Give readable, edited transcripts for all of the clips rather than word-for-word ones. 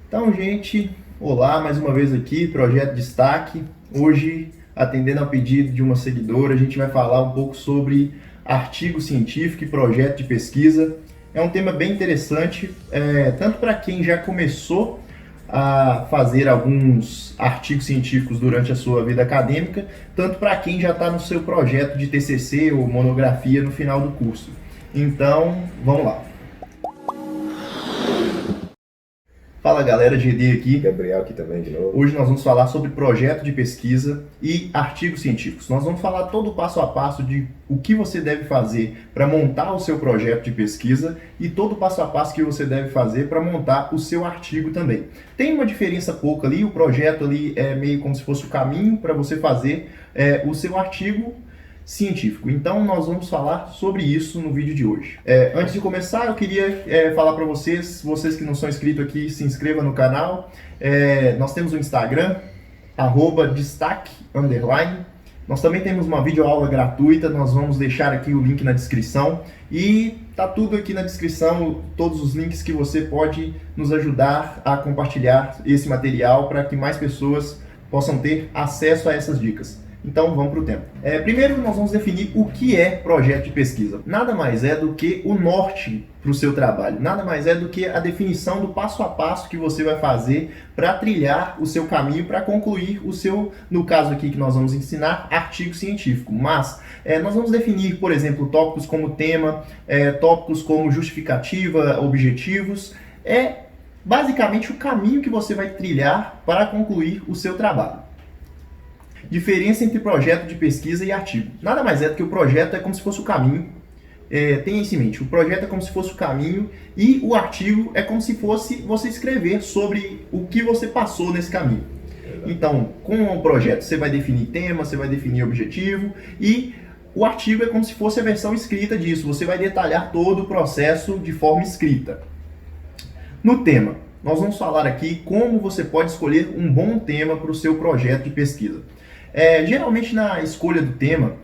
Então, gente, olá, mais uma vez aqui, Projeto Destaque. Hoje, atendendo ao pedido de uma seguidora, a gente vai falar um pouco sobre artigo científico e projeto de pesquisa. É um tema bem interessante, tanto para quem já começou a fazer alguns artigos científicos durante a sua vida acadêmica, tanto para quem já está no seu projeto de TCC ou monografia no final do curso. Então, vamos lá. Fala galera, GD aqui. Gabriel aqui também de novo. Hoje nós vamos falar sobre projeto de pesquisa e artigos científicos. Nós vamos falar todo o passo a passo de o que você deve fazer para montar o seu projeto de pesquisa e todo o passo a passo que você deve fazer para montar o seu artigo também. Tem uma diferença pouca ali, o projeto ali é meio como se fosse o caminho para você fazer o seu artigo científico. Então nós vamos falar sobre isso no vídeo de hoje. Antes de começar, eu queria falar para vocês que não são inscritos aqui, se inscrevam no canal. Nós temos o Instagram, @destaque_. Nós também temos uma videoaula gratuita, nós vamos deixar aqui o link na descrição. E tá tudo aqui na descrição, todos os links que você pode nos ajudar a compartilhar esse material para que mais pessoas possam ter acesso a essas dicas. Então vamos para o tema. Primeiro nós vamos definir o que é projeto de pesquisa. Nada mais é do que o norte para o seu trabalho. Nada mais é do que a definição do passo a passo que você vai fazer para trilhar o seu caminho, para concluir o seu, no caso aqui que nós vamos ensinar, artigo científico. Mas nós vamos definir, por exemplo, tópicos como tema, tópicos como justificativa, objetivos. Basicamente o caminho que você vai trilhar para concluir o seu trabalho. Diferença entre projeto de pesquisa e artigo. Nada mais é do que o projeto é como se fosse o caminho. Tenha isso em mente. O projeto é como se fosse o caminho e o artigo é como se fosse você escrever sobre o que você passou nesse caminho. Então, com o projeto você vai definir tema, você vai definir objetivo e o artigo é como se fosse a versão escrita disso. Você vai detalhar todo o processo de forma escrita. No tema, nós vamos falar aqui como você pode escolher um bom tema para o seu projeto de pesquisa. Geralmente na escolha do tema,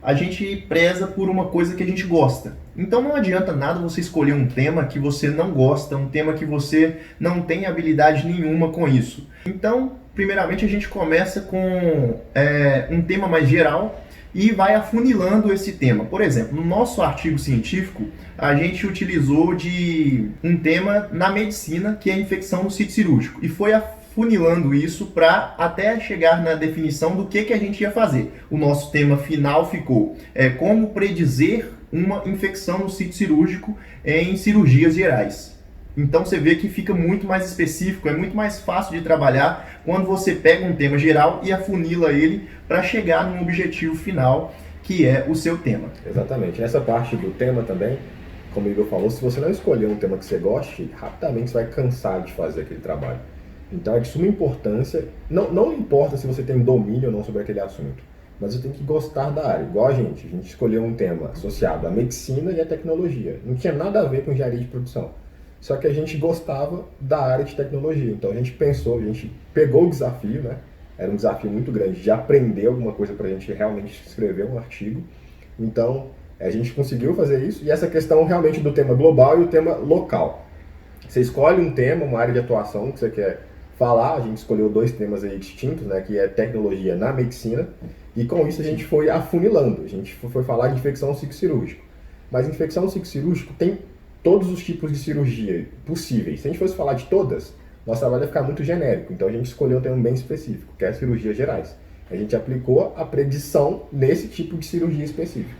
a gente preza por uma coisa que a gente gosta. Então não adianta nada você escolher um tema que você não gosta, um tema que você não tem habilidade nenhuma com isso. Então, primeiramente a gente começa com um tema mais geral e vai afunilando esse tema. Por exemplo, no nosso artigo científico, a gente utilizou de um tema na medicina, que é a infecção no sítio cirúrgico. E foi afunilando isso para até chegar na definição do que a gente ia fazer. O nosso tema final ficou como predizer uma infecção no sítio cirúrgico em cirurgias gerais. Então você vê que fica muito mais específico, é muito mais fácil de trabalhar quando você pega um tema geral e afunila ele para chegar num objetivo final, que é o seu tema. Exatamente. Essa parte do tema também, como o Igor falou, se você não escolher um tema que você goste, rapidamente você vai cansar de fazer aquele trabalho. Então é de suma importância, não importa se você tem domínio ou não sobre aquele assunto, mas você tem que gostar da área. Igual a gente escolheu um tema associado à medicina e à tecnologia. Não tinha nada a ver com engenharia de produção. Só que a gente gostava da área de tecnologia. Então a gente pensou, a gente pegou o desafio, né? Era um desafio muito grande de aprender alguma coisa para a gente realmente escrever um artigo. Então a gente conseguiu fazer isso. E essa questão realmente do tema global e o tema local. Você escolhe um tema, uma área de atuação que você quer falar. A gente escolheu 2 temas aí distintos, né? Que é tecnologia na medicina. E com isso a gente foi afunilando. A gente foi falar de infecção no ciclo cirúrgico. Mas infecção no ciclo cirúrgico tem todos os tipos de cirurgia possíveis. Se a gente fosse falar de todas, nosso trabalho ia ficar muito genérico. Então a gente escolheu um tema bem específico, que é cirurgias gerais. A gente aplicou a predição nesse tipo de cirurgia específico.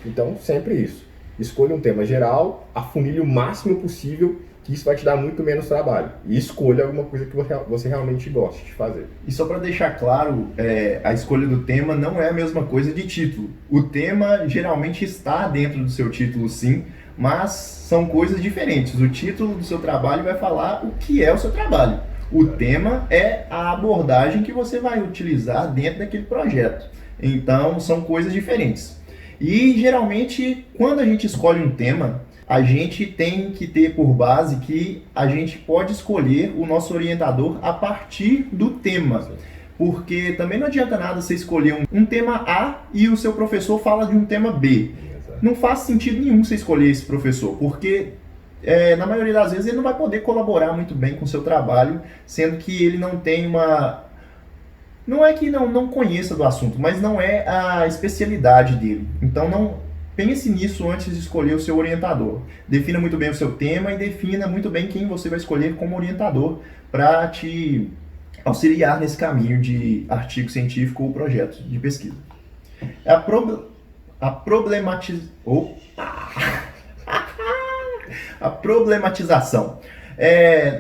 Então, sempre isso. Escolha um tema geral, afunile o máximo possível, que isso vai te dar muito menos trabalho. E escolha alguma coisa que você realmente goste de fazer. E só para deixar claro, a escolha do tema não é a mesma coisa de título. O tema geralmente está dentro do seu título, sim, mas são coisas diferentes. O título do seu trabalho vai falar o que é o seu trabalho. O tema é a abordagem que você vai utilizar dentro daquele projeto. Então, são coisas diferentes. E, geralmente, quando a gente escolhe um tema, a gente tem que ter por base que a gente pode escolher o nosso orientador a partir do tema. Porque também não adianta nada você escolher um tema A e o seu professor fala de um tema B. Não faz sentido nenhum você escolher esse professor, porque na maioria das vezes ele não vai poder colaborar muito bem com o seu trabalho, sendo que ele não tem uma... Não é que não conheça do assunto, mas não é a especialidade dele. Então não pense nisso antes de escolher o seu orientador. Defina muito bem o seu tema e defina muito bem quem você vai escolher como orientador para te auxiliar nesse caminho de artigo científico ou projeto de pesquisa. A problematização.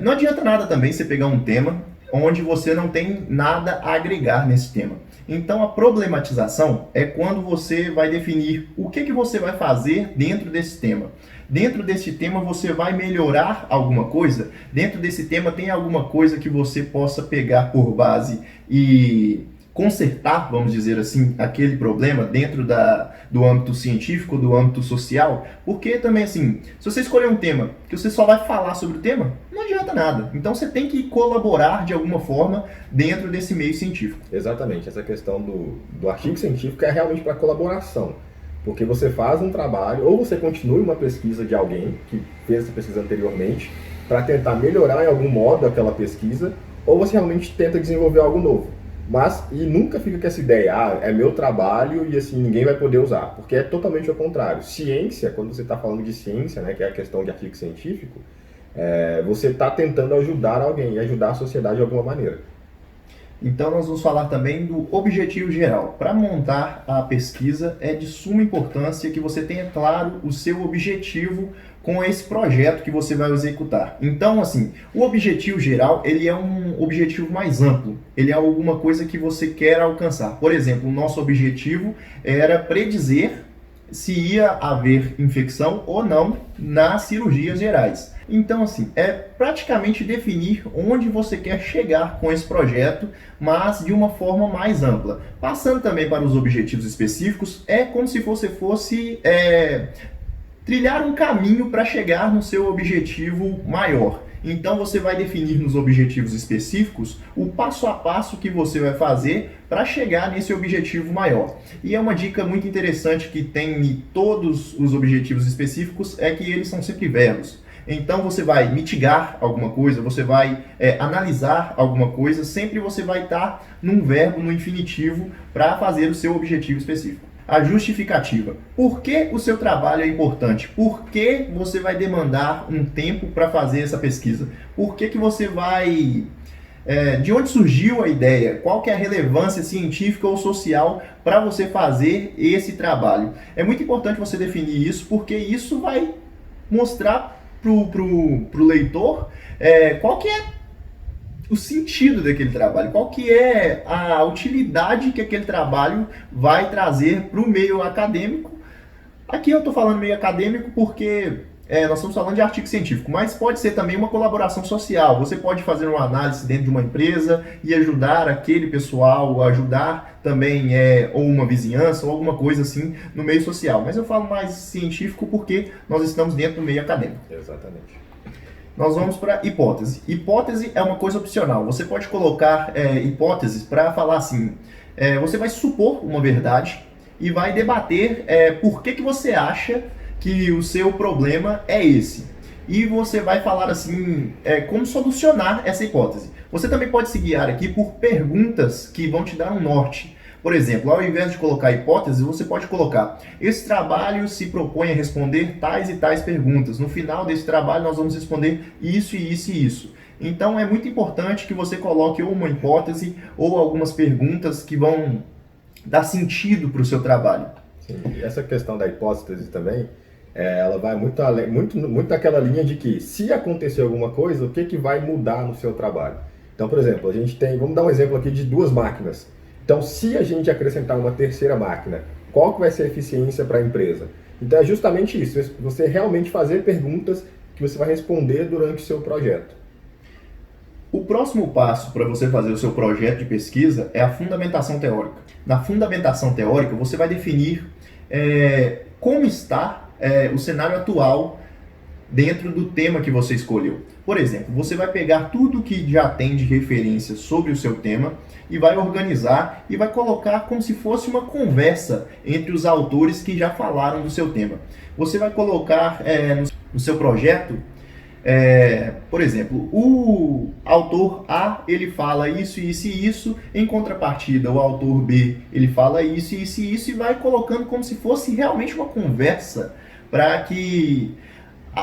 Não adianta nada também você pegar um tema onde você não tem nada a agregar nesse tema. Então a problematização é quando você vai definir o que você vai fazer dentro desse tema. Dentro desse tema você vai melhorar alguma coisa? Dentro desse tema tem alguma coisa que você possa pegar por base e consertar, vamos dizer assim, aquele problema dentro do âmbito científico, do âmbito social? Porque também, assim, se você escolher um tema que você só vai falar sobre o tema, não adianta nada. Então você tem que colaborar de alguma forma dentro desse meio científico. Exatamente, essa questão do artigo científico é realmente para colaboração. Porque você faz um trabalho, ou você continua uma pesquisa de alguém que fez essa pesquisa anteriormente, para tentar melhorar em algum modo aquela pesquisa, ou você realmente tenta desenvolver algo novo. E nunca fica com essa ideia, é meu trabalho e assim ninguém vai poder usar, porque é totalmente ao contrário. Ciência, quando você está falando de ciência, né, que é a questão de artigo científico, você está tentando ajudar alguém, ajudar a sociedade de alguma maneira. Então nós vamos falar também do objetivo geral. Para montar a pesquisa é de suma importância que você tenha claro o seu objetivo com esse projeto que você vai executar. Então, assim, o objetivo geral, ele é um objetivo mais amplo. Ele é alguma coisa que você quer alcançar. Por exemplo, o nosso objetivo era predizer se ia haver infecção ou não nas cirurgias gerais. Então, assim, é praticamente definir onde você quer chegar com esse projeto, mas de uma forma mais ampla. Passando também para os objetivos específicos, é como se você fosse trilhar um caminho para chegar no seu objetivo maior. Então você vai definir nos objetivos específicos o passo a passo que você vai fazer para chegar nesse objetivo maior. E é uma dica muito interessante que tem em todos os objetivos específicos, é que eles são sempre verbos. Então você vai mitigar alguma coisa, você vai analisar alguma coisa, sempre você vai estar num verbo, no infinitivo, para fazer o seu objetivo específico. A justificativa. Por que o seu trabalho é importante? Por que você vai demandar um tempo para fazer essa pesquisa? Por que você vai... de onde surgiu a ideia? Qual que é a relevância científica ou social para você fazer esse trabalho? É muito importante você definir isso, porque isso vai mostrar pro leitor qual que é o sentido daquele trabalho, qual que é a utilidade que aquele trabalho vai trazer para o meio acadêmico. Aqui eu estou falando meio acadêmico porque nós estamos falando de artigo científico, mas pode ser também uma colaboração social. Você pode fazer uma análise dentro de uma empresa e ajudar aquele pessoal, ajudar também ou uma vizinhança ou alguma coisa assim no meio social. Mas eu falo mais científico porque nós estamos dentro do meio acadêmico. Exatamente. Nós vamos para hipótese. Hipótese é uma coisa opcional. Você pode colocar hipóteses para falar assim, você vai supor uma verdade e vai debater por que você acha que o seu problema é esse. E você vai falar assim, como solucionar essa hipótese. Você também pode se guiar aqui por perguntas que vão te dar um norte. Por exemplo, ao invés de colocar hipótese, você pode colocar: esse trabalho se propõe a responder tais e tais perguntas. No final desse trabalho nós vamos responder isso e isso e isso. Então é muito importante que você coloque ou uma hipótese ou algumas perguntas que vão dar sentido para o seu trabalho. Sim. E essa questão da hipótese também, ela vai muito além, muito naquela linha de que se acontecer alguma coisa, o que vai mudar no seu trabalho. Então, por exemplo, a gente tem, vamos dar um exemplo aqui de 2 máquinas. Então, se a gente acrescentar uma terceira máquina, qual que vai ser a eficiência para a empresa? Então, é justamente isso, você realmente fazer perguntas que você vai responder durante o seu projeto. O próximo passo para você fazer o seu projeto de pesquisa é a fundamentação teórica. Na fundamentação teórica, você vai definir como está o cenário atual dentro do tema que você escolheu. Por exemplo, você vai pegar tudo que já tem de referência sobre o seu tema e vai organizar e vai colocar como se fosse uma conversa entre os autores que já falaram do seu tema. Você vai colocar no seu projeto, por exemplo, o autor A ele fala isso, isso e isso, em contrapartida o autor B ele fala isso, isso e isso, e vai colocando como se fosse realmente uma conversa para que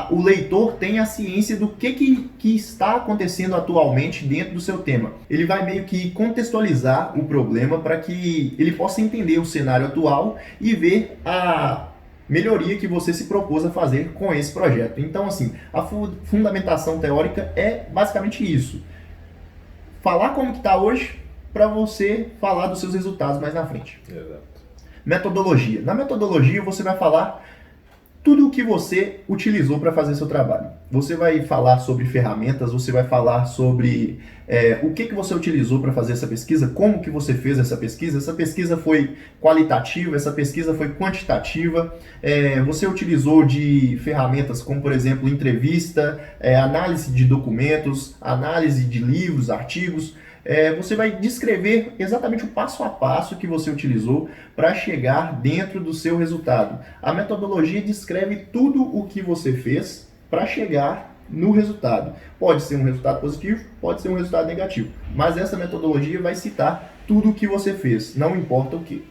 o leitor tenha a ciência do que está acontecendo atualmente dentro do seu tema. Ele vai meio que contextualizar o problema para que ele possa entender o cenário atual e ver a melhoria que você se propôs a fazer com esse projeto. Então, assim, a fundamentação teórica é basicamente isso. Falar como que está hoje para você falar dos seus resultados mais na frente. Exato. Metodologia. Na metodologia você vai falar tudo o que você utilizou para fazer seu trabalho. Você vai falar sobre ferramentas, você vai falar sobre o que você utilizou para fazer essa pesquisa, como que você fez essa pesquisa foi qualitativa, essa pesquisa foi quantitativa, você utilizou de ferramentas como, por exemplo, entrevista, análise de documentos, análise de livros, artigos. Você vai descrever exatamente o passo a passo que você utilizou para chegar dentro do seu resultado. A metodologia descreve tudo o que você fez para chegar no resultado. Pode ser um resultado positivo, pode ser um resultado negativo, mas essa metodologia vai citar tudo o que você fez, não importa o que.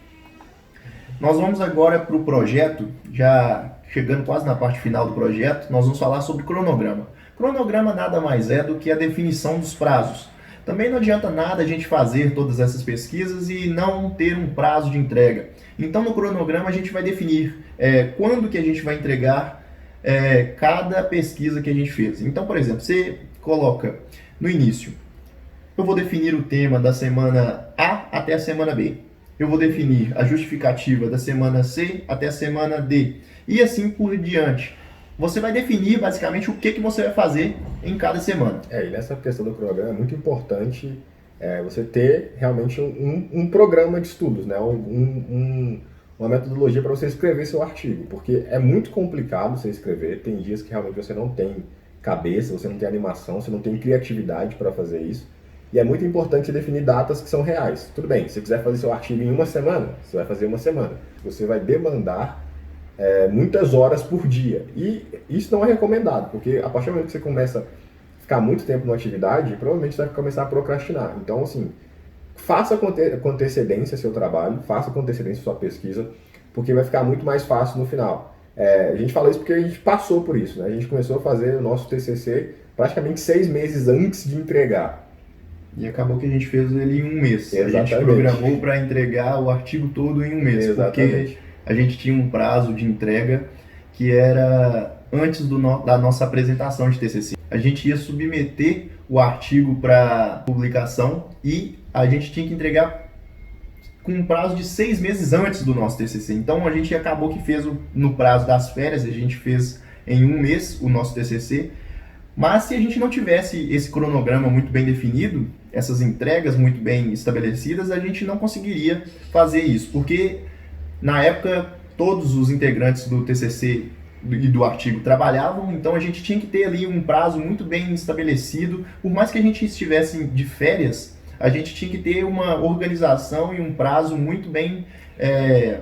Nós vamos agora para o projeto, já chegando quase na parte final do projeto, nós vamos falar sobre cronograma. Cronograma nada mais é do que a definição dos prazos. Também não adianta nada a gente fazer todas essas pesquisas e não ter um prazo de entrega. Então, no cronograma, a gente vai definir quando que a gente vai entregar cada pesquisa que a gente fez. Então, por exemplo, você coloca no início, eu vou definir o tema da semana A até a semana B. Eu vou definir a justificativa da semana C até a semana D. E assim por diante. Você vai definir basicamente o que você vai fazer em cada semana. E nessa questão do cronograma é muito importante você ter realmente um programa de estudos, né? Uma metodologia para você escrever seu artigo, porque é muito complicado você escrever, tem dias que realmente você não tem cabeça, você não tem animação, você não tem criatividade para fazer isso, e é muito importante definir datas que são reais. Tudo bem, se você quiser fazer seu artigo em uma semana, você vai fazer uma semana. Você vai demandar muitas horas por dia. E isso não é recomendado, porque a partir do momento que você começa a ficar muito tempo numa atividade, provavelmente você vai começar a procrastinar. Então, assim, faça com antecedência seu trabalho, faça com antecedência sua pesquisa, porque vai ficar muito mais fácil no final. A gente fala isso porque a gente passou por isso, né? A gente começou a fazer o nosso TCC praticamente 6 meses antes de entregar. E acabou que a gente fez ele em um mês. Exatamente. A gente programou para entregar o artigo todo em um mês. Exatamente. Porque a gente tinha um prazo de entrega que era antes da nossa apresentação de TCC. A gente ia submeter o artigo para publicação e a gente tinha que entregar com um prazo de 6 meses antes do nosso TCC. Então a gente acabou que fez no prazo das férias, a gente fez em um mês o nosso TCC. Mas se a gente não tivesse esse cronograma muito bem definido, essas entregas muito bem estabelecidas, a gente não conseguiria fazer isso, porque na época, todos os integrantes do TCC e do artigo trabalhavam, então a gente tinha que ter ali um prazo muito bem estabelecido. Por mais que a gente estivesse de férias, a gente tinha que ter uma organização e um prazo muito bem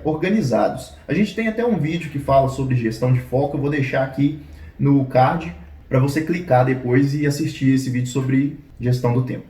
organizados. A gente tem até um vídeo que fala sobre gestão de foco, eu vou deixar aqui no card para você clicar depois e assistir esse vídeo sobre gestão do tempo.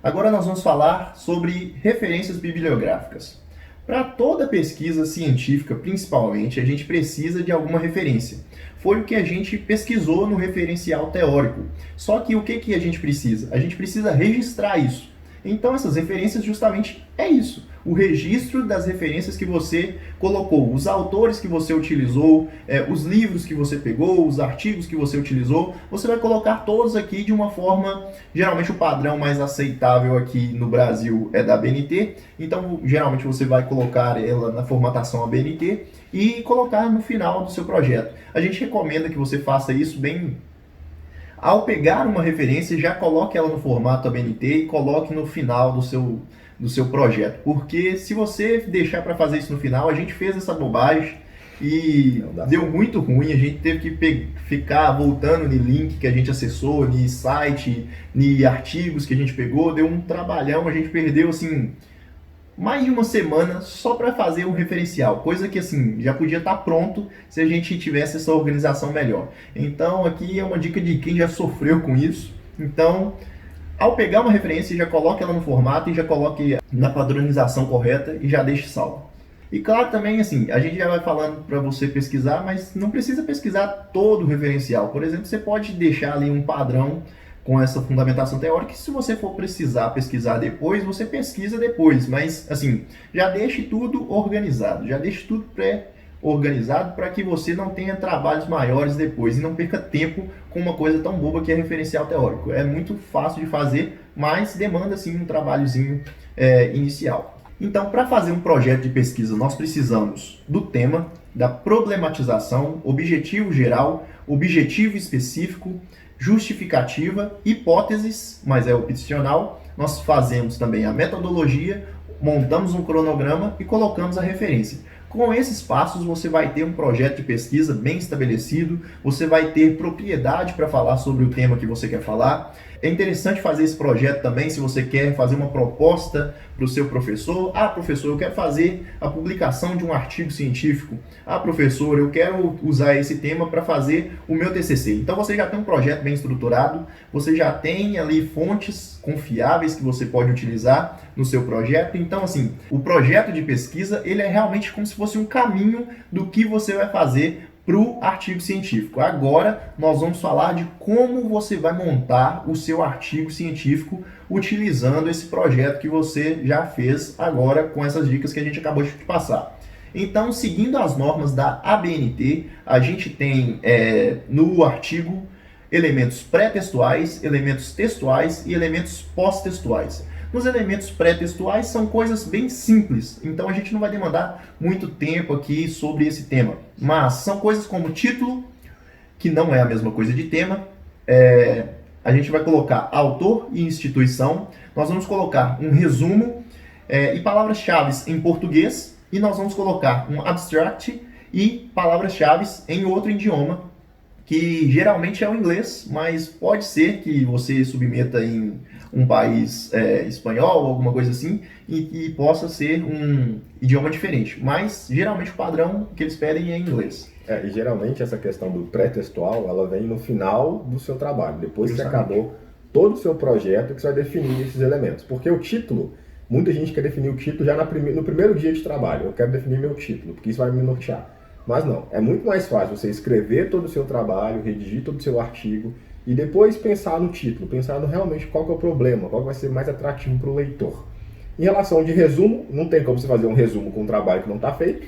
Agora nós vamos falar sobre referências bibliográficas. Para toda pesquisa científica, principalmente, a gente precisa de alguma referência. Foi o que a gente pesquisou no referencial teórico. Só que o que a gente precisa? A gente precisa registrar isso. Então essas referências justamente é isso. O registro das referências que você colocou, os autores que você utilizou, os livros que você pegou, os artigos que você utilizou, você vai colocar todos aqui de uma forma, geralmente o padrão mais aceitável aqui no Brasil é da ABNT, então geralmente você vai colocar ela na formatação ABNT e colocar no final do seu projeto. A gente recomenda que você faça isso bem. Ao pegar uma referência, já coloque ela no formato ABNT e coloque no final do seu projeto. Porque se você deixar para fazer isso no final, a gente fez essa bobagem e deu muito ruim. A gente teve que ficar voltando no link que a gente acessou, no site, no artigos que a gente pegou. Deu um trabalhão, a gente perdeu assim mais de uma semana só para fazer um referencial, coisa que assim já podia estar pronto se a gente tivesse essa organização melhor. Então aqui é uma dica de quem já sofreu com isso. Então, ao pegar uma referência, já coloque ela no formato e já coloque na padronização correta e já deixe salvo. E claro também, assim, a gente já vai falando para você pesquisar, mas não precisa pesquisar todo o referencial. Por exemplo, você pode deixar ali um padrão com essa fundamentação teórica, que se você for precisar pesquisar depois, você pesquisa depois, mas assim, já deixe tudo organizado, já deixe tudo pré-organizado para que você não tenha trabalhos maiores depois e não perca tempo com uma coisa tão boba que é referencial teórico. É muito fácil de fazer, mas demanda sim um trabalhozinho inicial. Então, para fazer um projeto de pesquisa, nós precisamos do tema, da problematização, objetivo geral, objetivo específico, justificativa, hipóteses, mas é opcional. Nós fazemos também a metodologia, montamos um cronograma e colocamos a referência. Com esses passos, você vai ter um projeto de pesquisa bem estabelecido, você vai ter propriedade para falar sobre o tema que você quer falar. É interessante fazer esse projeto também se você quer fazer uma proposta para o seu professor. Ah, professor, eu quero fazer a publicação de um artigo científico. Ah, professor, eu quero usar esse tema para fazer o meu TCC. Então você já tem um projeto bem estruturado, você já tem ali fontes confiáveis que você pode utilizar no seu projeto. Então, assim, o projeto de pesquisa, ele é realmente como se fosse um caminho do que você vai fazer para o artigo científico. Agora nós vamos falar de como você vai montar o seu artigo científico utilizando esse projeto que você já fez agora com essas dicas que a gente acabou de te passar. Então, seguindo as normas da ABNT, a gente tem no artigo elementos pré-textuais, elementos textuais e elementos pós-textuais. Nos elementos pré-textuais são coisas bem simples, então a gente não vai demandar muito tempo aqui sobre esse tema. Mas são coisas como título, que não é a mesma coisa de tema. A gente vai colocar autor e instituição. Nós vamos colocar um resumo e palavras-chave em português. E nós vamos colocar um abstract e palavras-chave em outro idioma, que geralmente é o inglês, mas pode ser que você submeta em um país espanhol ou alguma coisa assim e possa ser um idioma diferente. Mas geralmente o padrão que eles pedem é inglês. E geralmente essa questão do pré-textual, ela vem no final do seu trabalho, depois que você acabou todo o seu projeto, que você vai definir esses elementos. Porque o título, muita gente quer definir o título já no primeiro dia de trabalho. Eu quero definir meu título, porque isso vai me nortear. Mas não, é muito mais fácil você escrever todo o seu trabalho, redigir todo o seu artigo e depois pensar no título, pensar no realmente qual que é o problema, qual que vai ser mais atrativo para o leitor. Em relação de resumo, não tem como você fazer um resumo com um trabalho que não está feito.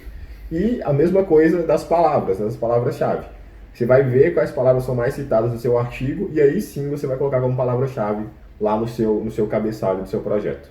E a mesma coisa das palavras-chave. Você vai ver quais palavras são mais citadas no seu artigo e aí sim você vai colocar como palavra-chave lá no seu cabeçalho do seu projeto.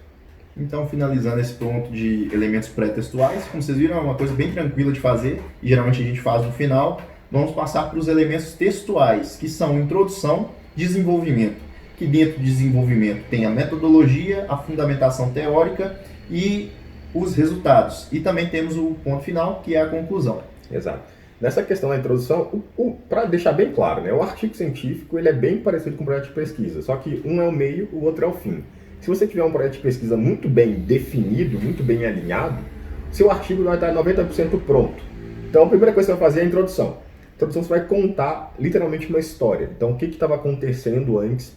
Então, finalizando esse ponto de elementos pré-textuais, como vocês viram, é uma coisa bem tranquila de fazer, e geralmente a gente faz no final. Vamos passar para os elementos textuais, que são introdução, desenvolvimento, que dentro de desenvolvimento tem a metodologia, a fundamentação teórica e os resultados. E também temos o ponto final, que é a conclusão. Exato. Nessa questão da introdução, para deixar bem claro, né, o artigo científico ele é bem parecido com o projeto de pesquisa, só que um é o meio, o outro é o fim. Se você tiver um projeto de pesquisa muito bem definido, muito bem alinhado, seu artigo vai estar 90% pronto. Então, a primeira coisa que você vai fazer é a introdução. A introdução você vai contar literalmente uma história. Então, o que estava acontecendo antes,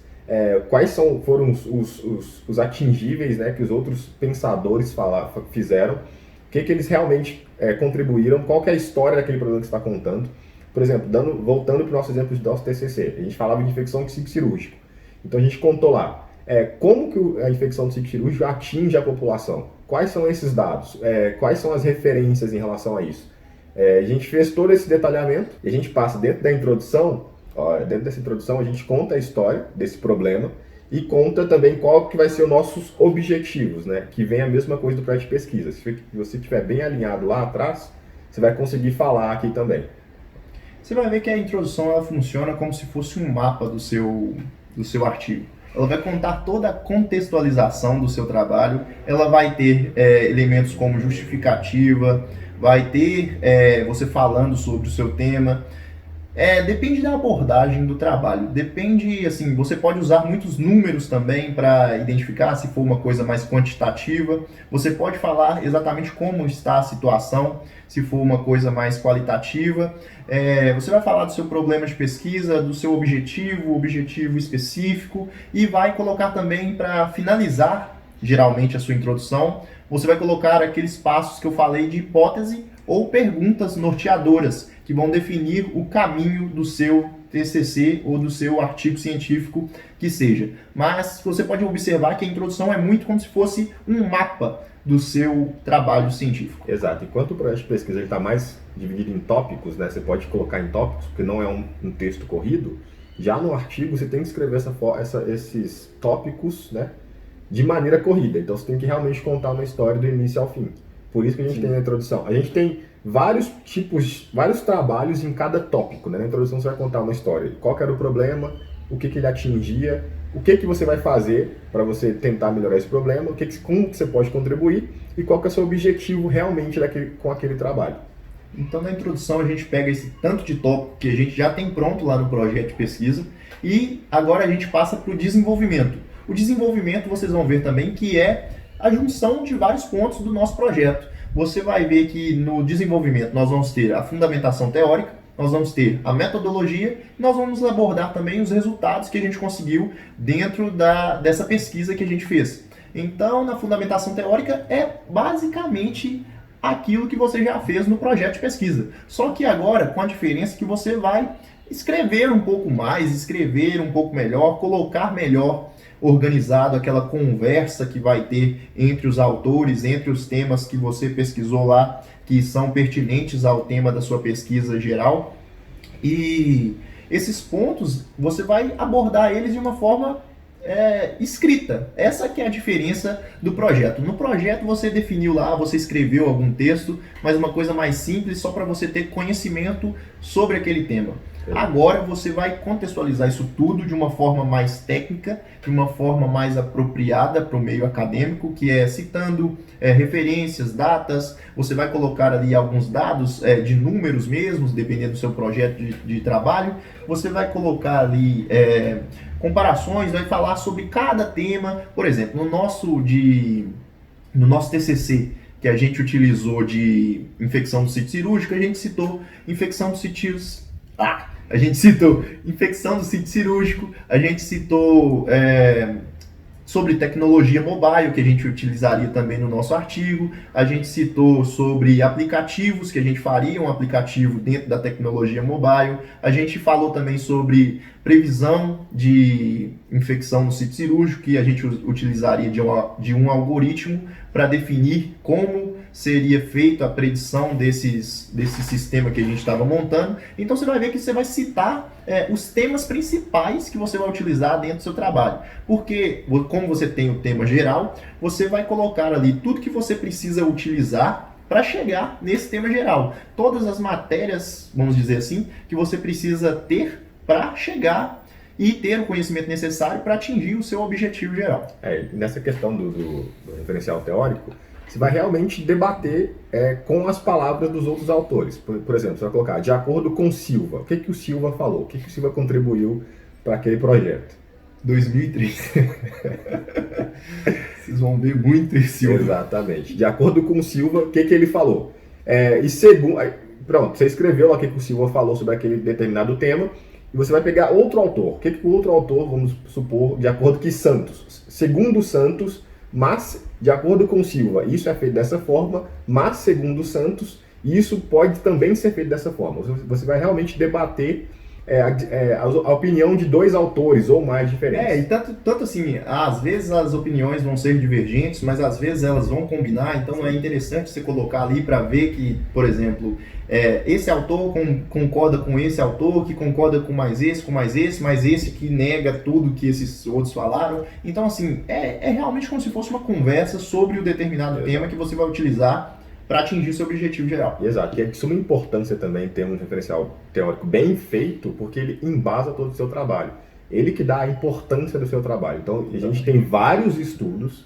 quais foram os atingíveis, né, que os outros pensadores fizeram, o que eles realmente contribuíram, qual que é a história daquele problema que você está contando. Por exemplo, voltando para o nosso exemplo do nosso TCC, a gente falava de infecção de ciclo cirúrgico. Então, a gente contou lá. Como que a infecção do ciclo cirúrgico atinge a população? Quais são esses dados? Quais são as referências em relação a isso? A gente fez todo esse detalhamento e a gente passa dentro da introdução, dentro dessa introdução a gente conta a história desse problema e conta também qual que vai ser os nossos objetivos, né? Que vem a mesma coisa do projeto de pesquisa. Se você estiver bem alinhado lá atrás, você vai conseguir falar aqui também. Você vai ver que a introdução ela funciona como se fosse um mapa do seu artigo. Ela vai contar toda a contextualização do seu trabalho, ela vai ter elementos como justificativa, vai ter você falando sobre o seu tema. Depende da abordagem do trabalho. Depende, assim, você pode usar muitos números também para identificar se for uma coisa mais quantitativa. Você pode falar exatamente como está a situação, se for uma coisa mais qualitativa. Você vai falar do seu problema de pesquisa, do seu objetivo específico, e vai colocar também para finalizar, geralmente, a sua introdução, você vai colocar aqueles passos que eu falei de hipótese ou perguntas norteadoras, que vão definir o caminho do seu TCC ou do seu artigo científico que seja. Mas você pode observar que a introdução é muito como se fosse um mapa do seu trabalho científico. Exato. Enquanto o projeto de pesquisa está mais dividido em tópicos, né, você pode colocar em tópicos, porque não é um texto corrido, já no artigo você tem que escrever esses tópicos, né, de maneira corrida. Então você tem que realmente contar uma história do início ao fim. Por isso que a gente tem na introdução. A gente tem vários trabalhos em cada tópico, né? Na introdução você vai contar uma história. Qual que era o problema, o que ele atingia, o que você vai fazer para você tentar melhorar esse problema, como que você pode contribuir e qual que é o seu objetivo realmente com aquele trabalho. Então, na introdução, a gente pega esse tanto de tópico que a gente já tem pronto lá no projeto de pesquisa e agora a gente passa para o desenvolvimento. O desenvolvimento, vocês vão ver também que é a junção de vários pontos do nosso projeto. Você vai ver que no desenvolvimento nós vamos ter a fundamentação teórica, nós vamos ter a metodologia e nós vamos abordar também os resultados que a gente conseguiu dentro dessa pesquisa que a gente fez. Então, na fundamentação teórica é basicamente aquilo que você já fez no projeto de pesquisa. Só que agora, com a diferença que você vai escrever um pouco mais, escrever um pouco melhor, colocar melhor organizado aquela conversa que vai ter entre os autores, entre os temas que você pesquisou lá, que são pertinentes ao tema da sua pesquisa geral. E esses pontos, você vai abordar eles de uma forma escrita. Essa que é a diferença do projeto. No projeto você definiu lá, você escreveu algum texto, mas uma coisa mais simples, só para você ter conhecimento sobre aquele tema. Agora você vai contextualizar isso tudo de uma forma mais técnica, de uma forma mais apropriada para o meio acadêmico, que é citando referências, datas. Você vai colocar ali alguns dados de números mesmos, dependendo do seu projeto de trabalho. Você vai colocar ali comparações, vai falar sobre cada tema. Por exemplo, no nosso TCC, que a gente utilizou de infecção do sítio cirúrgico, a gente citou infecção dos sítios... A gente citou infecção do sítio cirúrgico, a gente citou sobre tecnologia mobile, que a gente utilizaria também no nosso artigo, a gente citou sobre aplicativos, que a gente faria um aplicativo dentro da tecnologia mobile, a gente falou também sobre previsão de infecção no sítio cirúrgico, que a gente utilizaria de um algoritmo para definir como seria feita a predição desse sistema que a gente estava montando. Então você vai ver que você vai citar os temas principais que você vai utilizar dentro do seu trabalho. Porque, como você tem o tema geral, você vai colocar ali tudo que você precisa utilizar para chegar nesse tema geral. Todas as matérias, vamos dizer assim, que você precisa ter para chegar e ter o conhecimento necessário para atingir o seu objetivo geral. Nessa questão do referencial teórico, você vai realmente debater com as palavras dos outros autores. Por exemplo, você vai colocar, de acordo com Silva, o que o Silva falou, o que o Silva contribuiu para aquele projeto. 2003. Vocês vão ver muito esse Silva. Exatamente. De acordo com o Silva, o que ele falou. Pronto, você escreveu lá o que o Silva falou sobre aquele determinado tema, e você vai pegar outro autor. O que o outro autor, vamos supor, de acordo com Santos. Segundo Santos, mas de acordo com Silva, isso é feito dessa forma, mas segundo Santos, isso pode também ser feito dessa forma. Você vai realmente debater a opinião de dois autores ou mais diferentes. E tanto assim, às vezes as opiniões vão ser divergentes, mas às vezes elas vão combinar, então é interessante você colocar ali para ver que, por exemplo, esse autor concorda com esse autor, que concorda com mais esse, mas esse que nega tudo que esses outros falaram. Então, assim, é realmente como se fosse uma conversa sobre o determinado tema que você vai utilizar para atingir seu objetivo geral. Exato, e é de suma importância também ter um referencial teórico bem feito, porque ele embasa todo o seu trabalho. Ele que dá a importância do seu trabalho. Então, a gente tem vários estudos,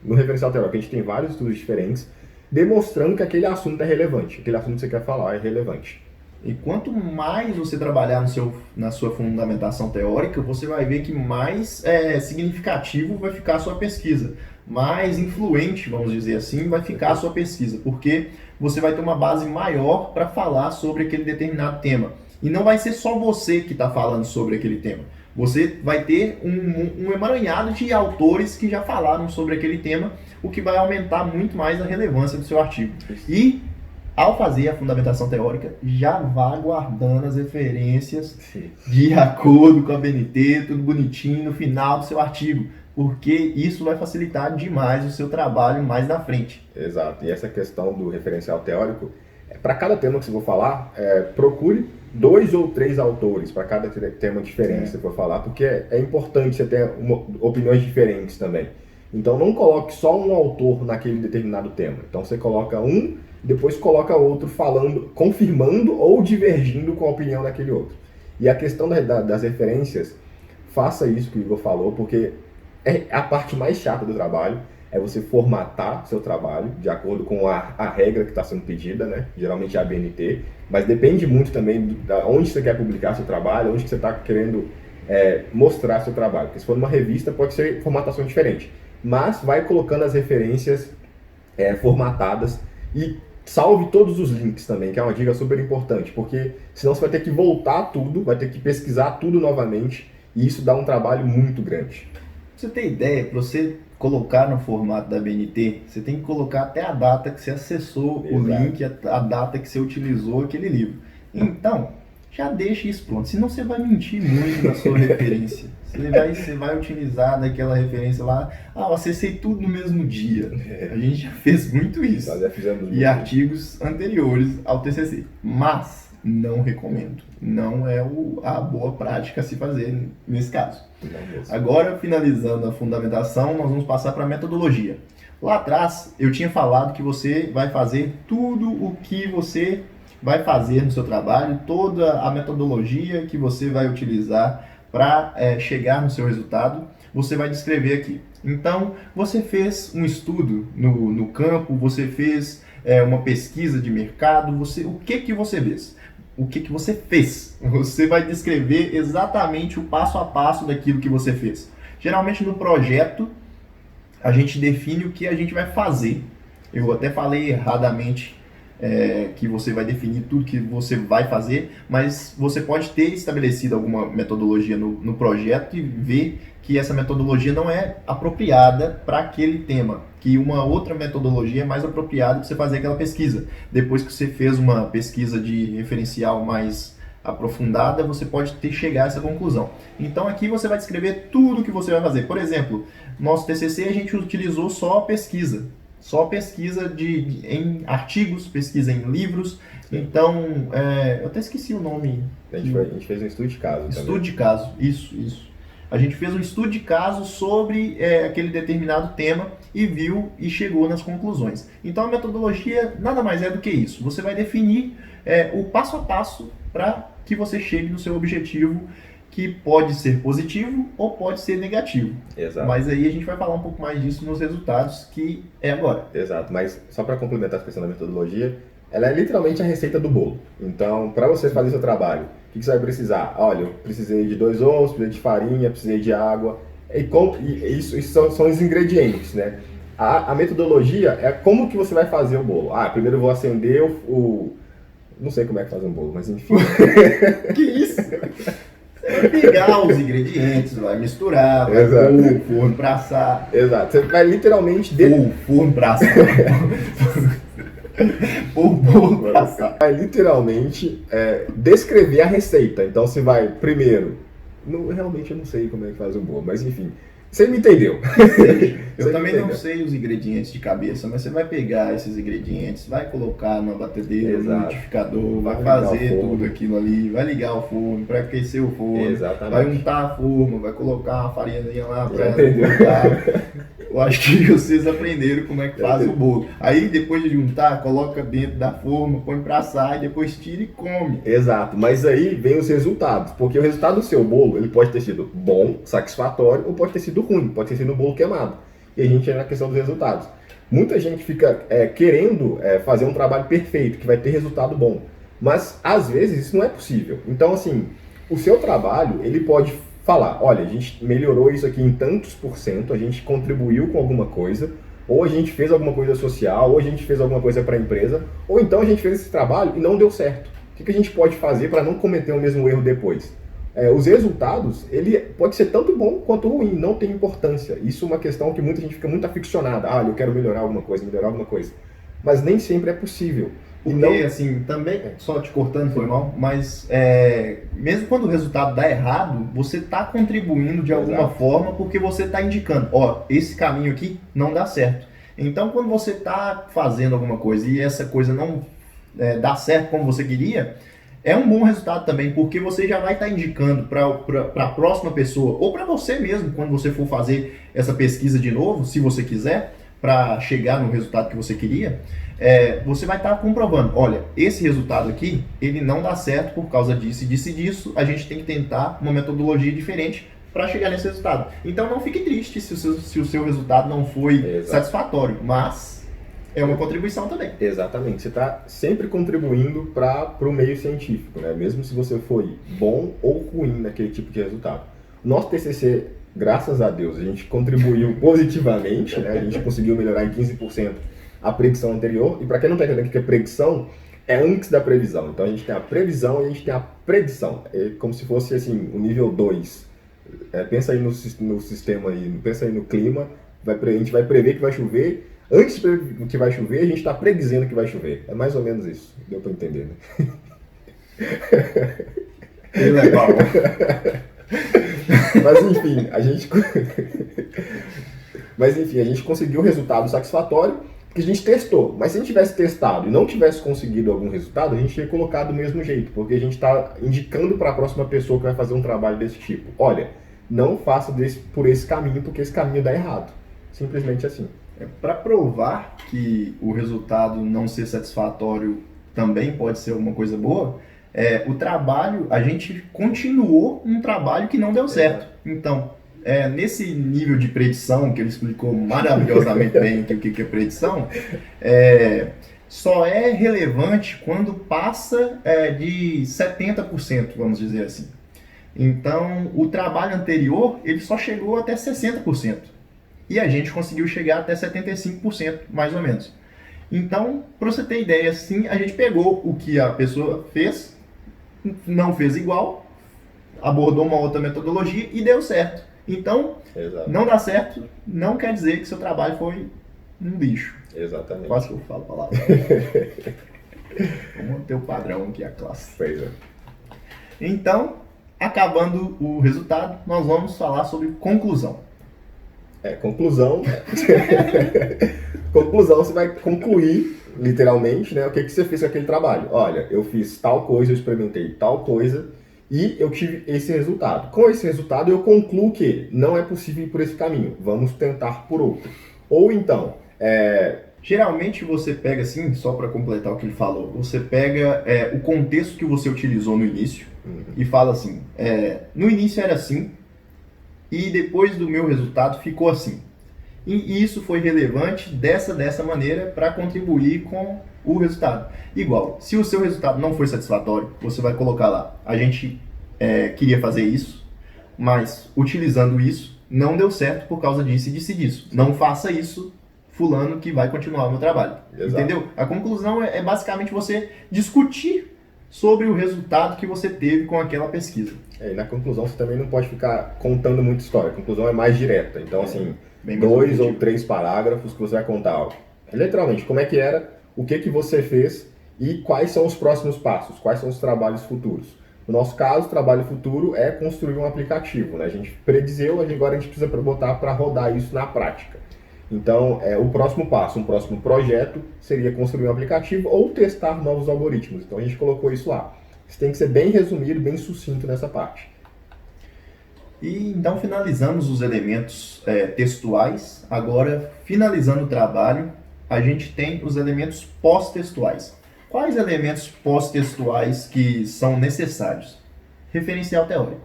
no referencial teórico, a gente tem vários estudos diferentes, demonstrando que aquele assunto é relevante, aquele assunto que você quer falar é relevante. E quanto mais você trabalhar na sua fundamentação teórica, você vai ver que mais significativo vai ficar a sua pesquisa. Mais influente, vamos dizer assim, vai ficar a sua pesquisa. Porque você vai ter uma base maior para falar sobre aquele determinado tema. E não vai ser só você que está falando sobre aquele tema. Você vai ter um emaranhado de autores que já falaram sobre aquele tema, o que vai aumentar muito mais a relevância do seu artigo. E, ao fazer a fundamentação teórica, já vá guardando as referências de acordo com a BNT, tudo bonitinho no final do seu artigo, porque isso vai facilitar demais o seu trabalho mais na frente. Exato. E essa questão do referencial teórico, para cada tema que você for falar, procure 2 ou 3 autores para cada tema diferente que você for falar, porque é importante você ter opiniões diferentes também. Então não coloque só um autor naquele determinado tema. Então você coloca um, depois coloca outro falando, confirmando ou divergindo com a opinião daquele outro. E a questão das referências, faça isso que o Igor falou, porque é a parte mais chata do trabalho, é você formatar seu trabalho de acordo com a regra que está sendo pedida, né? Geralmente é a BNT, mas depende muito também de onde você quer publicar seu trabalho, onde você está querendo mostrar seu trabalho. Porque se for numa revista, pode ser formatação diferente. Mas vai colocando as referências formatadas e salve todos os links também, que é uma dica super importante, porque senão você vai ter que voltar tudo, vai ter que pesquisar tudo novamente, e isso dá um trabalho muito grande. Pra você ter ideia, para você colocar no formato da BNT, você tem que colocar até a data que você acessou o link, a data que você utilizou aquele livro. Então, já deixa isso pronto, senão você vai mentir muito na sua referência. Você vai utilizar daquela referência lá, eu acessei tudo no mesmo dia. A gente já fez muito isso. Nós já fizemos e artigos anteriores ao TCC. Mas não recomendo. Não é a boa prática a se fazer nesse caso. Agora, finalizando a fundamentação, nós vamos passar para a metodologia. Lá atrás, eu tinha falado que você vai fazer tudo o que você vai fazer no seu trabalho, toda a metodologia que você vai utilizar para chegar no seu resultado, você vai descrever aqui. Então, você fez um estudo no campo, você fez uma pesquisa de mercado, o que você fez? O que você fez? Você vai descrever exatamente o passo a passo daquilo que você fez. Geralmente no projeto, a gente define o que a gente vai fazer. Eu até falei erradamente que você vai definir tudo que você vai fazer, mas você pode ter estabelecido alguma metodologia no projeto e ver que essa metodologia não é apropriada para aquele tema, que uma outra metodologia é mais apropriada para você fazer aquela pesquisa. Depois que você fez uma pesquisa de referencial mais aprofundada, você pode chegar a essa conclusão. Então aqui você vai descrever tudo que você vai fazer. Por exemplo, nosso TCC a gente utilizou só pesquisa. Só pesquisa em artigos, pesquisa em livros. Então, eu até esqueci o nome. A gente fez um estudo de caso. Estudo de caso, isso. A gente fez um estudo de caso sobre aquele determinado tema e viu e chegou nas conclusões. Então, a metodologia nada mais é do que isso. Você vai definir o passo a passo para que você chegue no seu objetivo, que pode ser positivo ou pode ser negativo. Exato. Mas aí a gente vai falar um pouco mais disso nos resultados, que é agora. Exato, mas só para complementar a questão da metodologia, ela é literalmente a receita do bolo. Então, para você fazer seu trabalho, o que você vai precisar? Olha, eu precisei de 2 ovos, precisei de farinha, precisei de água. E isso são os ingredientes, né? A metodologia é como que você vai fazer o bolo. Primeiro eu vou acender não sei como é que faz um bolo, mas enfim. Que isso? Você vai pegar os ingredientes, vai misturar, vai pôr o forno pra assar. Exato, você vai literalmente... O forno pra assar. O forno pra assar. Vai literalmente descrever a receita. Então você vai primeiro... realmente eu não sei como é que faz um bolo, mas enfim... Você me entendeu. Eu também não sei os ingredientes de cabeça, mas você vai pegar esses ingredientes, vai colocar numa batedeira, no liquidificador, vai fazer tudo aquilo ali, vai ligar o forno para aquecer o forno, vai untar a forma, vai colocar uma farinha lá para untar. Eu acho que vocês aprenderam como é que faz o bolo. Aí depois de juntar, coloca dentro da forma, põe para assar e depois tira e come. Exato, mas aí vem os resultados, porque o resultado do seu bolo, ele pode ter sido bom, satisfatório, ou pode ter sido ruim, pode ter sido um bolo queimado. E a gente entra na questão dos resultados. Muita gente fica querendo fazer um trabalho perfeito, que vai ter resultado bom. Mas, às vezes, isso não é possível. Então, assim, o seu trabalho, ele pode falar, olha, a gente melhorou isso aqui em tantos por cento, a gente contribuiu com alguma coisa, ou a gente fez alguma coisa social, ou a gente fez alguma coisa para a empresa, ou então a gente fez esse trabalho e não deu certo. O que a gente pode fazer para não cometer o mesmo erro depois? Os resultados, ele pode ser tanto bom quanto ruim, não tem importância. Isso é uma questão que muita gente fica muito aficionada. Ah, eu quero melhorar alguma coisa. Mas nem sempre é possível. Porque, não... assim, também, só te cortando, foi mal, mas mesmo quando o resultado dá errado, você está contribuindo de alguma forma porque você está indicando, ó, esse caminho aqui não dá certo. Então, quando você está fazendo alguma coisa e essa coisa não dá certo como você queria, é um bom resultado também, porque você já vai estar indicando para a próxima pessoa, ou para você mesmo, quando você for fazer essa pesquisa de novo, se você quiser, para chegar no resultado que você queria, você vai estar comprovando, olha, esse resultado aqui, ele não dá certo por causa disso e disso e disso, a gente tem que tentar uma metodologia diferente para chegar nesse resultado. Então não fique triste se o seu resultado não foi satisfatório, mas é uma contribuição também. Exatamente, você está sempre contribuindo para o meio científico, né? Mesmo se você foi bom ou ruim naquele tipo de resultado. Nosso TCC, graças a Deus, a gente contribuiu positivamente, né? A gente conseguiu melhorar em 15% a predição anterior, e para quem não está entendendo o que é predição, é antes da previsão. Então a gente tem a previsão e a gente tem a predição, é como se fosse assim, o nível 2. Pensa aí no sistema, aí, pensa aí no clima, a gente vai prever que vai chover. Antes do que vai chover, a gente está predizendo que vai chover. É mais ou menos isso. Deu para entender, né? Que legal. Mas enfim, a gente conseguiu um resultado satisfatório que a gente testou. Mas se a gente tivesse testado e não tivesse conseguido algum resultado, a gente tinha colocado do mesmo jeito, porque a gente está indicando para a próxima pessoa que vai fazer um trabalho desse tipo. Olha, não faça por esse caminho, porque esse caminho dá errado. Simplesmente assim. Para provar que o resultado não ser satisfatório também pode ser uma coisa boa, o trabalho, a gente continuou um trabalho que não deu certo. Então, nesse nível de predição, que ele explicou maravilhosamente bem o que é predição, só é relevante quando passa de 70%, vamos dizer assim. Então, o trabalho anterior, ele só chegou até 60%. E a gente conseguiu chegar até 75%, mais ou menos. Então, para você ter ideia, assim, a gente pegou o que a pessoa fez, não fez igual, abordou uma outra metodologia e deu certo. Então, não dá certo, não quer dizer que seu trabalho foi um lixo. Exatamente. Quase que eu falo a palavra. Vamos manter o padrão aqui, a classe. Pois é. Então, acabando o resultado, nós vamos falar sobre conclusão. Conclusão. Conclusão, você vai concluir, literalmente, né, o que você fez com aquele trabalho. Olha, eu fiz tal coisa, eu experimentei tal coisa e eu tive esse resultado. Com esse resultado, eu concluo que não é possível ir por esse caminho. Vamos tentar por outro. Ou então, geralmente você pega assim, só para completar o que ele falou, você pega o contexto que você utilizou no início e fala assim, no início era assim, e depois do meu resultado ficou assim. E isso foi relevante dessa maneira para contribuir com o resultado. Igual, se o seu resultado não foi satisfatório, você vai colocar lá, a gente queria fazer isso, mas utilizando isso, não deu certo por causa disso e disso. Não faça isso, fulano, que vai continuar o meu trabalho. Exato. Entendeu? A conclusão é basicamente você discutir sobre o resultado que você teve com aquela pesquisa. E na conclusão você também não pode ficar contando muita história. A conclusão é mais direta. Então, assim, 2 ou 3 parágrafos que você vai contar. Literalmente, como é que era, o que você fez e quais são os próximos passos, quais são os trabalhos futuros. No nosso caso, o trabalho futuro é construir um aplicativo, né? A gente predizeu, agora a gente precisa botar para rodar isso na prática. Então, o próximo passo, um próximo projeto, seria construir um aplicativo ou testar novos algoritmos. Então, a gente colocou isso lá. Isso tem que ser bem resumido, bem sucinto nessa parte. E então finalizamos os elementos textuais. Agora, finalizando o trabalho, a gente tem os elementos pós-textuais. Quais elementos pós-textuais que são necessários? Referencial teórico.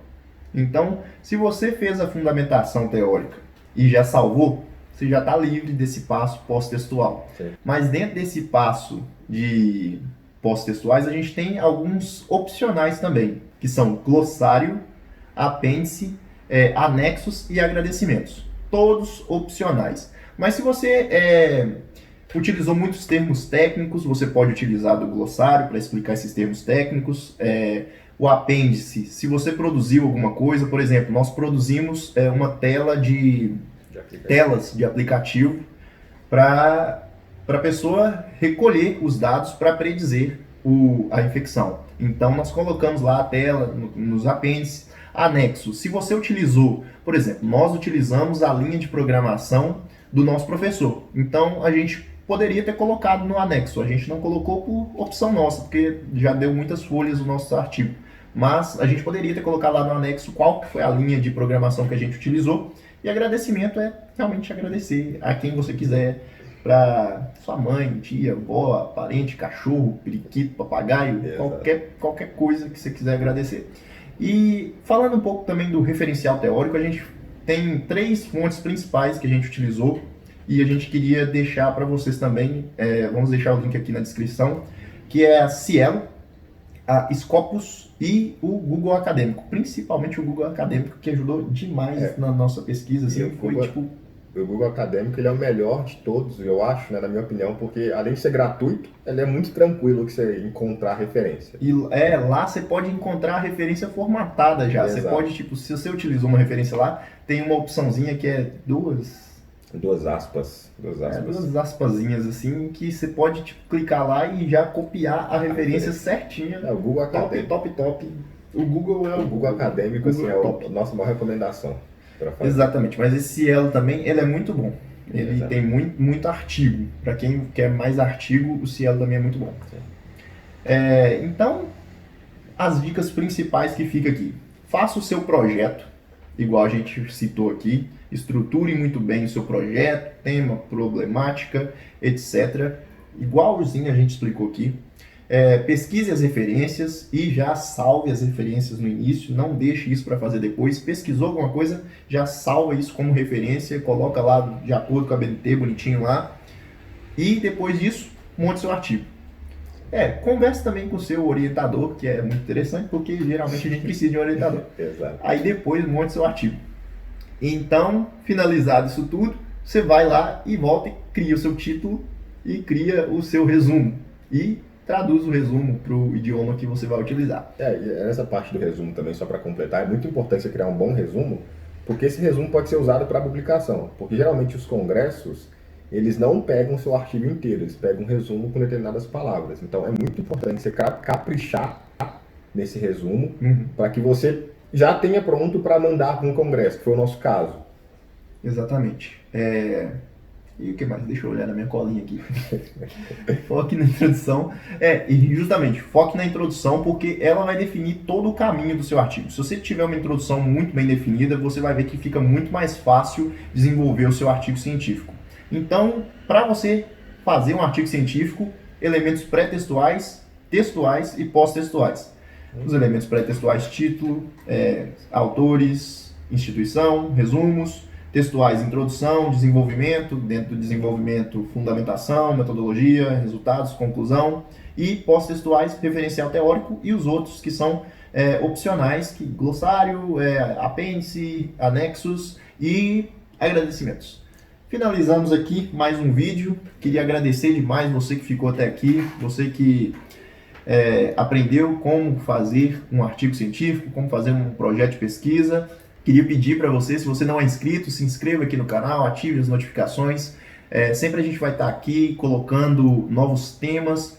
Então, se você fez a fundamentação teórica e já salvou, você já está livre desse passo pós-textual. Mas dentro desse passo de pós-textuais, a gente tem alguns opcionais também, que são glossário, apêndice, anexos e agradecimentos. Todos opcionais. Mas se você utilizou muitos termos técnicos, você pode utilizar do glossário para explicar esses termos técnicos. O apêndice, se você produziu alguma coisa, por exemplo, nós produzimos uma telas de aplicativo para a pessoa recolher os dados para predizer a infecção. Então, nós colocamos lá a tela nos apêndices. Anexo, se você utilizou, por exemplo, nós utilizamos a linha de programação do nosso professor. Então, a gente poderia ter colocado no anexo. A gente não colocou por opção nossa, porque já deu muitas folhas o nosso artigo. Mas a gente poderia ter colocado lá no anexo qual foi a linha de programação que a gente utilizou. E agradecimento é realmente agradecer a quem você quiser, para sua mãe, tia, avó, parente, cachorro, periquito, papagaio, qualquer coisa que você quiser agradecer. E falando um pouco também do referencial teórico, a gente tem 3 fontes principais que a gente utilizou e a gente queria deixar para vocês também, vamos deixar o link aqui na descrição, que é a Cielo, a Scopus e o Google Acadêmico, principalmente o Google Acadêmico, que ajudou demais na nossa pesquisa. Assim, o Google Acadêmico ele é o melhor de todos, eu acho, né, na minha opinião, porque além de ser gratuito, ele é muito tranquilo que você encontrar referência. E lá você pode encontrar a referência formatada já. Exato. Você pode, se você utilizou uma referência lá, tem uma opçãozinha que é duas aspas. Duas aspazinhas assim, que você pode clicar lá e já copiar a referência certinha. O Google Acadêmico. Top. O Google é o Google Acadêmico, assim, é a nossa maior recomendação. Exatamente, mas esse Cielo também, ele é muito bom. Ele tem muito artigo. Para quem quer mais artigo, o Cielo também é muito bom. Então, as dicas principais que fica aqui. Faça o seu projeto, igual a gente citou aqui. Estruture muito bem o seu projeto, tema, problemática, etc. Igualzinho a gente explicou aqui. Pesquise as referências e já salve as referências no início, não deixe isso para fazer depois. Pesquisou alguma coisa, já salva isso como referência, coloca lá de acordo com a BNT, bonitinho lá. E depois disso, monte seu artigo. Converse também com o seu orientador, que é muito interessante, porque geralmente a gente precisa de um orientador. Exato. Aí depois monte seu artigo. Então, finalizado isso tudo, você vai lá e volta e cria o seu título e cria o seu resumo. E traduz o resumo para o idioma que você vai utilizar. E essa parte do resumo também, só para completar, é muito importante você criar um bom resumo, porque esse resumo pode ser usado para publicação. Porque geralmente os congressos, eles não pegam o seu artigo inteiro, eles pegam um resumo com determinadas palavras. Então é muito importante você caprichar nesse resumo, para que você já tenha pronto para mandar para um congresso, que foi o nosso caso. Exatamente. E o que mais? Deixa eu olhar na minha colinha aqui. Foque na introdução. E justamente, foque na introdução, porque ela vai definir todo o caminho do seu artigo. Se você tiver uma introdução muito bem definida, você vai ver que fica muito mais fácil desenvolver o seu artigo científico. Então, para você fazer um artigo científico, elementos pré-textuais, textuais e pós-textuais. Os elementos pré-textuais, título, autores, instituição, resumos. Textuais, introdução, desenvolvimento, dentro do desenvolvimento, fundamentação, metodologia, resultados, conclusão. E pós-textuais, referencial teórico e os outros que são opcionais, que glossário, apêndice, anexos e agradecimentos. Finalizamos aqui mais um vídeo. Queria agradecer demais você que ficou até aqui, você que aprendeu como fazer um artigo científico, como fazer um projeto de pesquisa. Queria pedir para você, se você não é inscrito, se inscreva aqui no canal, ative as notificações. Sempre a gente vai estar aqui colocando novos temas,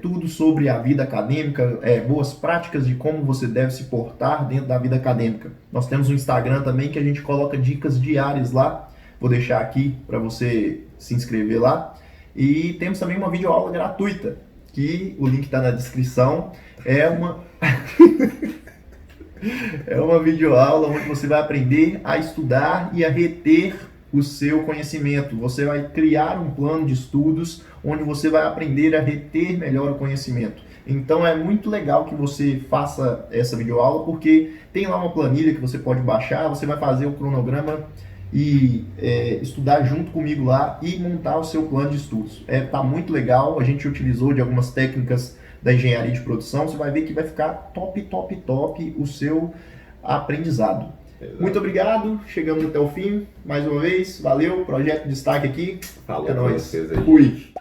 tudo sobre a vida acadêmica, boas práticas de como você deve se portar dentro da vida acadêmica. Nós temos um Instagram também que a gente coloca dicas diárias lá. Vou deixar aqui para você se inscrever lá. E temos também uma videoaula gratuita, que o link está na descrição. É uma videoaula onde você vai aprender a estudar e a reter o seu conhecimento. Você vai criar um plano de estudos onde você vai aprender a reter melhor o conhecimento. Então é muito legal que você faça essa videoaula, porque tem lá uma planilha que você pode baixar, você vai fazer o cronograma e estudar junto comigo lá e montar o seu plano de estudos. Tá muito legal, a gente utilizou de algumas técnicas da engenharia de produção, você vai ver que vai ficar top, top, top o seu aprendizado. Exato. Muito obrigado, chegamos até o fim, mais uma vez, valeu, projeto de destaque aqui. Falou É com nóis. vocês aí. Fui.